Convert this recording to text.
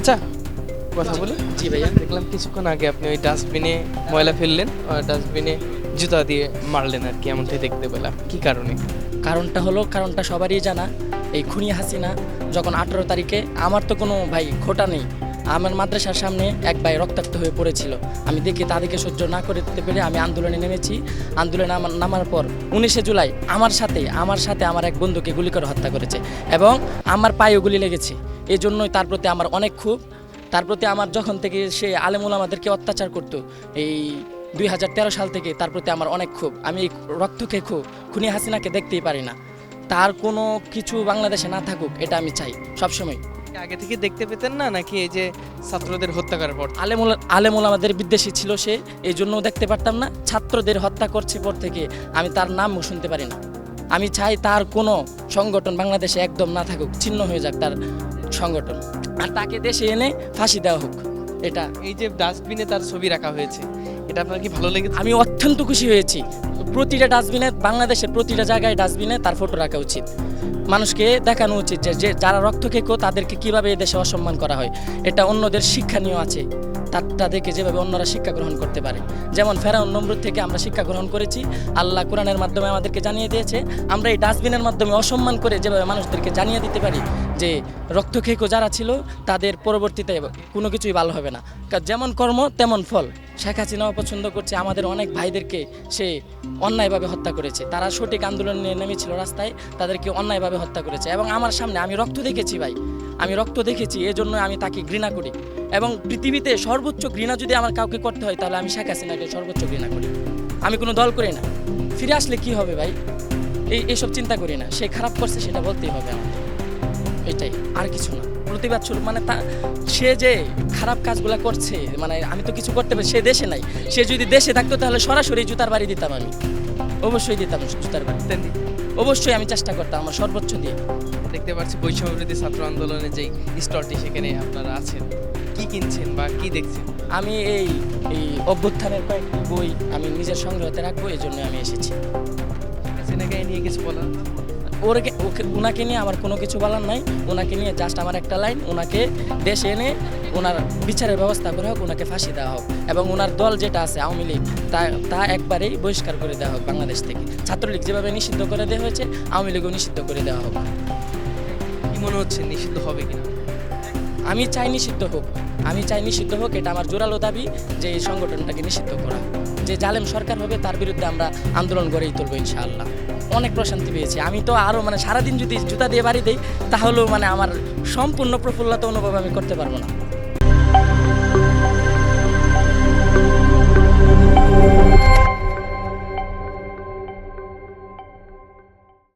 আচ্ছা, কথা বলি। জি ভাইয়া, দেখলাম কিছুক্ষণ আগে আপনি ওই ডাস্টবিনে ময়লা ফেললেন, ডাস্টবিনে জুতা দিয়ে মারলেন আর কি, এমনটাই দেখতে পেলাম। কি কারণে? কারণটা সবারই জানা। এই খুনি হাসিনা যখন 18 তারিখে, আমার তো কোনো ভাই খোটা নেই, আমার মাদ্রাসার সামনে এক ভাই রক্তাক্ত হয়ে পড়েছিল। আমি দেখি তাদেরকে সহ্য না করতে পেরে আমি আন্দোলনে নেমেছি। আন্দোলনে নামার পর 19শে জুলাই আমার সাথে আমার এক বন্ধুকে গুলি করে হত্যা করেছে এবং আমার পায়েও গুলি লেগেছে। এই জন্যই তার প্রতি আমার অনেক ক্ষোভ। তার প্রতি আমার যখন থেকে সে আলেমুল আমাদেরকে অত্যাচার করতো, এই 2013 সাল থেকে তার প্রতি আমার অনেক ক্ষোভ। আমি এই রক্তকে খুনি হাসিনাকে দেখতেই পারি না। তার কোনো কিছু বাংলাদেশে না থাকুক, এটা আমি চাই সবসময়। আগে থেকে দেখতে পেতেন না, নাকি এই যে ছাত্রদের হত্যা করার পর? আলেমুল আমাদের বিদ্বেষী ছিল সে, এই জন্য দেখতে পারতাম না। ছাত্রদের হত্যা করছে পর থেকে আমি তার নামও শুনতে পারি না। আমি চাই তার কোনো সংগঠন বাংলাদেশে একদম না থাকুক, ছিন্ন হয়ে যাক তার সংগঠন, আর তাকে দেশে এনে ফাঁসি দেওয়া হোক। এটা এই যে ডাস্টবিনে তার ছবি রাখা হয়েছে, এটা আপনার কি ভালো লেগেছে? আমি অত্যন্ত খুশি হয়েছি। প্রতিটা ডাস্টবিনে, বাংলাদেশের প্রতিটা জায়গায় ডাস্টবিনে তার ফটো রাখা উচিত। মানুষকে দেখানো উচিত যে যারা রক্ত খেকো তাদেরকে কীভাবে দেশে অসম্মান করা হয়। এটা অন্যদের শিক্ষণীয় আছে, তাদেরকে যেভাবে অন্যরা শিক্ষা গ্রহণ করতে পারে। যেমন ফেরাউন নমরুদ থেকে আমরা শিক্ষা গ্রহণ করেছি, আল্লাহ কোরআনের মাধ্যমে আমাদেরকে জানিয়ে দিয়েছে। আমরা এই ডাস্টবিনের মাধ্যমে অসম্মান করে যেভাবে মানুষদেরকে জানিয়ে দিতে পারি যে রক্ত খেকো যারা ছিল তাদের পরবর্তীতে কোনো কিছুই ভালো হবে না। যেমন কর্ম তেমন ফল। শেখ হাসিনাও পছন্দ করছে, আমাদের অনেক ভাইদেরকে সে অন্যায়ভাবে হত্যা করেছে। তারা সঠিক আন্দোলন নিয়ে নেমেছিল রাস্তায়, তাদেরকে অন্যায়ভাবে হত্যা করেছে। এবং আমার সামনে আমি রক্ত দেখেছি ভাই, আমি রক্ত দেখেছি, এজন্য আমি তাকে ঘৃণা করি। এবং পৃথিবীতে সর্বোচ্চ ঘৃণা যদি আমার কাউকে করতে হয় তাহলে আমি শেখ হাসিনাকে সর্বোচ্চ ঘৃণা করি। আমি কোনো দল করি না। ফিরে আসলে কি হবে ভাই, এইসব চিন্তা করি না। সে খারাপ করছে সেটা বলতেই হবে আমার, এটাই, আর কিছু না। প্রতিবাদ শুরু মানে সে যে খারাপ কাজগুলো করছে, মানে আমি তো কিছু করতে পারি। সে দেশে নাই, সে যদি দেশে থাকতো তাহলে সরাসরি জুতার বাড়ি দিতাম আমি, অবশ্যই দিতাম জুতার বাড়ি, অবশ্যই আমি চেষ্টা করতাম আমার সর্বোচ্চ দিয়ে। দেখতে পাচ্ছি বৈষম্যবিরোধী ছাত্র আন্দোলনে যেই স্টলটি, সেখানে আপনারা আছেন, কি কিনছেন বা কি দেখছেন? আমি এই অভ্যুত্থানের কয়েকটি বই আমি নিজের সংগ্রহতে রাখবো, এই জন্য আমি এসেছি। হাসিনাকে নিয়ে কিছু বলার? ওনাকে নিয়ে আমার কোনো কিছু বলার নাই। ওনাকে নিয়ে জাস্ট আমার একটা লাইন, ওনাকে দেশে এনে ওনার বিচারের ব্যবস্থা করা হোক, ওনাকে ফাঁসি দেওয়া হোক। এবং ওনার দল যেটা আছে আওয়ামী লীগ, তা একবারেই বহিষ্কার করে দেওয়া হোক বাংলাদেশ থেকে। ছাত্রলীগ যেভাবে নিষিদ্ধ করে দেওয়া হয়েছে, আওয়ামী লীগও নিষিদ্ধ করে দেওয়া হোক। কি মনে হচ্ছে নিষিদ্ধ হবে কিনা? আমি চাই নিষিদ্ধ হোক। এটা আমার জোরালো দাবি যে এই সংগঠনটাকে নিষিদ্ধ করা। যে জালেম সরকার হবে তার বিরুদ্ধে আমরা আন্দোলন গড়েই তুলবো ইনশাআল্লাহ। অনেক প্রশান্তি পেয়েছি আমি তো। আরও মানে সারাদিন যদি জুতা দিয়ে বাড়ি দেই তাহলেও মানে আমার সম্পূর্ণ প্রফুল্লতা অনুভব আমি করতে পারবো না।